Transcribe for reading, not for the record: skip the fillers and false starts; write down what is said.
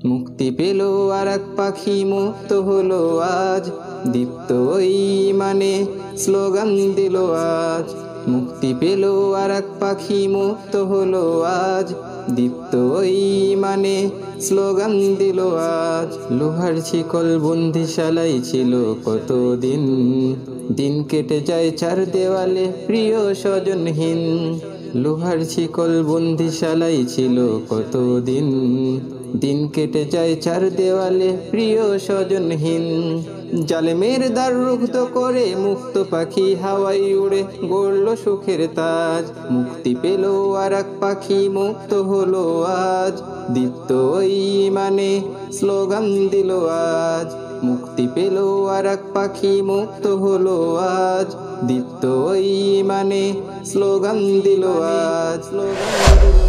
মুক্তি পেল আর এক পাখি, মুক্ত হলো আজ, দীপ্ত ওই মানে স্লোগান দিল আজ। মুক্তি পেল আর এক পাখি, মুক্ত হলো আজ, দীপ্ত ওই মানে স্লোগান দিল আজ। লোহার শিকল বন্দিশালাই ছিল কতদিন, দিন কেটে যায় চার দেওয়ালে প্রিয় স্বজনহীন। লোহার শিকল বন্দিশালাই ছিল কতদিন, দিন কেটে যায় চার দেওয়ালে প্রিয় স্বজনহীন। জালেমের দ্বার রুদ্ধ করে মুক্ত পাখি হাওয়ায় উড়ে গড়ল সুখের তাজ। মুক্তি পেল আর এক পাখি, মুক্ত হলো আজ, দীপ্ত ওই মানে স্লোগান দিল আজ। মুক্তি পেল আর এক পাখি, মুক্ত হলো আজ, দীপ্ত ওই মানে স্লোগান দিল আজ, স্লোগান দিল।